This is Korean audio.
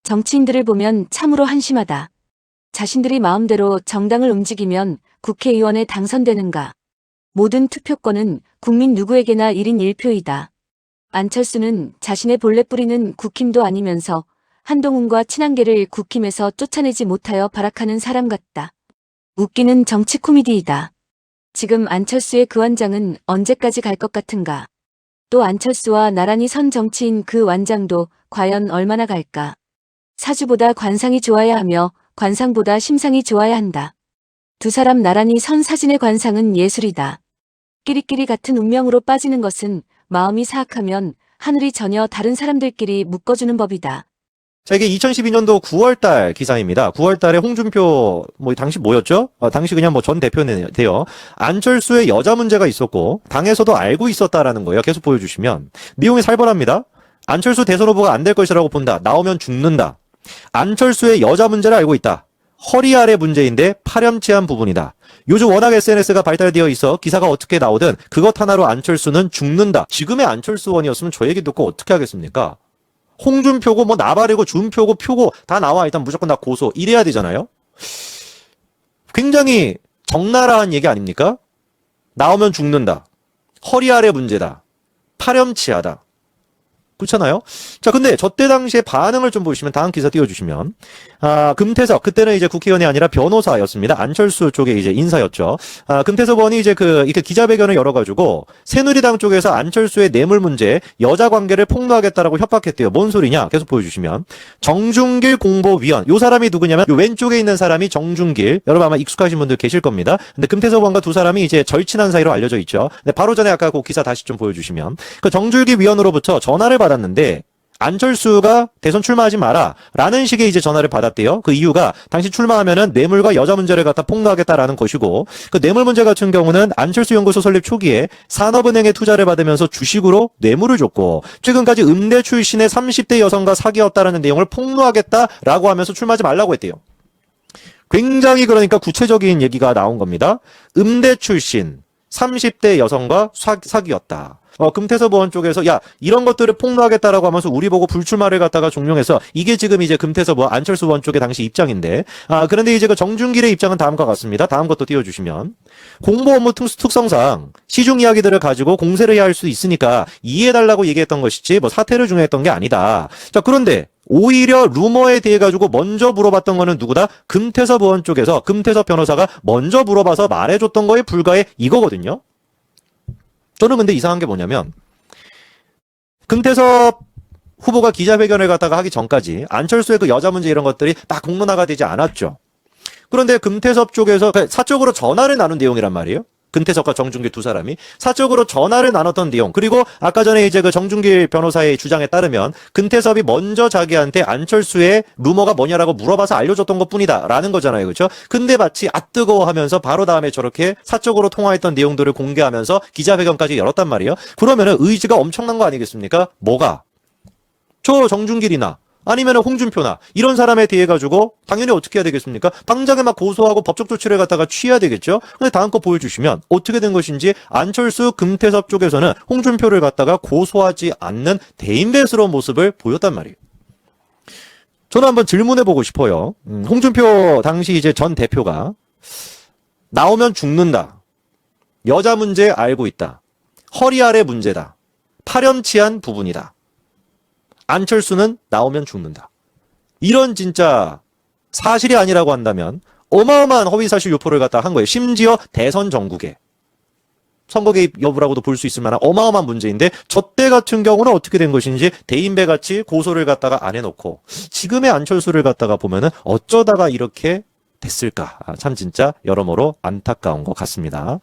정치인들을 보면 참으로 한심하다. 자신들이 마음대로 정당을 움직이면 국회의원에 당선되는가. 모든 투표권은 국민 누구에게나 1인 1표이다. 안철수는 자신의 본래 뿌리는 국힘도 아니면서 한동훈과 친한계를 국힘에서 쫓아내지 못하여 발악하는 사람 같다. 웃기는 정치 코미디이다. 지금 안철수의 그 완장은 언제까지 갈 것 같은가. 또 안철수와 나란히 선 정치인 그 완장도 과연 얼마나 갈까. 사주보다 관상이 좋아야 하며 관상보다 심상이 좋아야 한다. 두 사람 나란히 선 사진의 관상은 예술이다. 끼리끼리 같은 운명으로 빠지는 것은 마음이 사악하면 하늘이 전혀 다른 사람들끼리 묶어주는 법이다. 자, 이게 2012년도 9월달 기사입니다. 9월달에 홍준표, 당시 뭐였죠? 당시 그냥 전 대표인데요. 안철수의 여자 문제가 있었고, 당에서도 알고 있었다라는 거예요. 계속 보여주시면. 내용이 살벌합니다. 안철수 대선 후보가 안 될 것이라고 본다. 나오면 죽는다. 안철수의 여자 문제를 알고 있다. 허리 아래 문제인데 파렴치한 부분이다. 요즘 워낙 SNS가 발달되어 있어 기사가 어떻게 나오든 그것 하나로 안철수는 죽는다. 지금의 안철수 의원이었으면 저 얘기 듣고 어떻게 하겠습니까? 홍준표고 나발이고 준표고 표고 다 나와 일단 무조건 다 고소 이래야 되잖아요. 굉장히 적나라한 얘기 아닙니까? 나오면 죽는다. 허리 아래 문제다. 파렴치하다. 그렇잖아요. 자, 근데 저때 당시에 반응을 좀 보시면 다음 기사 띄워주시면 금태섭 그때는 이제 국회의원이 아니라 변호사였습니다. 안철수 쪽에 이제 인사였죠. 금태섭 의원이 이제 이렇게 기자회견을 열어가지고 새누리당 쪽에서 안철수의 뇌물 문제 여자 관계를 폭로하겠다라고 협박했대요. 뭔 소리냐? 계속 보여주시면 정준길 공보위원 요 사람이 누구냐면 요 왼쪽에 있는 사람이 정준길 여러분 아마 익숙하신 분들 계실 겁니다. 근데 금태섭 의원과 두 사람이 이제 절친한 사이로 알려져 있죠. 근데 바로 전에 아까 그 기사 다시 좀 보여주시면 그 정준길 위원으로부터 전화를 받았는데 안철수가 대선 출마하지 마라 라는 식의 이제 전화를 받았대요. 그 이유가 당시 출마하면은 뇌물과 여자 문제를 갖다 폭로하겠다라는 것이고 그 뇌물 문제 같은 경우는 안철수 연구소 설립 초기에 산업은행에 투자를 받으면서 주식으로 뇌물을 줬고 최근까지 음대 출신의 30대 여성과 사귀었다라는 내용을 폭로하겠다라고 하면서 출마하지 말라고 했대요. 굉장히 그러니까 구체적인 얘기가 나온 겁니다. 음대 출신 30대 여성과 사귀었다. 금태섭 의원 쪽에서 이런 것들을 폭로하겠다라고 하면서 우리 보고 불출마를 갖다가 종용해서 이게 지금 이제 금태섭 의원, 안철수 의원 쪽의 당시 입장인데 그런데 이제 그 정준길의 입장은 다음과 같습니다. 다음 것도 띄워주시면 공보 업무 특성상 시중 이야기들을 가지고 공세를 해야 할 수 있으니까 이해해달라고 얘기했던 것이지 사퇴를 중요했던 게 아니다. 자, 그런데 오히려 루머에 대해 가지고 먼저 물어봤던 거는 누구다? 금태섭 의원 쪽에서 금태섭 변호사가 먼저 물어봐서 말해줬던 거에 불과해 이거거든요. 저는 근데 이상한 게 뭐냐면 금태섭 후보가 기자회견을 갖다가 하기 전까지 안철수의 그 여자 문제 이런 것들이 딱 공론화가 되지 않았죠. 그런데 금태섭 쪽에서 사적으로 전화를 나눈 내용이란 말이에요. 금태섭과 정준길 두 사람이 사적으로 전화를 나눴던 내용 그리고 아까 전에 이제 그 정준길 변호사의 주장에 따르면 금태섭이 먼저 자기한테 안철수의 루머가 뭐냐라고 물어봐서 알려줬던 것뿐이다 라는 거잖아요. 그렇죠? 근데 마치 뜨거워하면서 바로 다음에 저렇게 사적으로 통화했던 내용들을 공개하면서 기자회견까지 열었단 말이에요. 그러면은 의지가 엄청난 거 아니겠습니까? 뭐가? 저 정준길이나 아니면 홍준표나 이런 사람에 대해 가지고 당연히 어떻게 해야 되겠습니까? 당장에 막 고소하고 법적 조치를 갖다가 취해야 되겠죠? 근데 다음 거 보여주시면 어떻게 된 것인지 안철수, 금태섭 쪽에서는 홍준표를 갖다가 고소하지 않는 대인배스러운 모습을 보였단 말이에요. 저는 한번 질문해보고 싶어요. 홍준표 당시 이제 전 대표가 나오면 죽는다. 여자 문제 알고 있다. 허리 아래 문제다. 파렴치한 부분이다. 안철수는 나오면 죽는다. 이런 진짜 사실이 아니라고 한다면 어마어마한 허위사실 유포를 갖다 한 거예요. 심지어 대선 전국에. 선거 개입 여부라고도 볼 수 있을 만한 어마어마한 문제인데 저때 같은 경우는 어떻게 된 것인지 대인배같이 고소를 갖다가 안 해놓고 지금의 안철수를 갖다가 보면은 어쩌다가 이렇게 됐을까. 참 진짜 여러모로 안타까운 것 같습니다.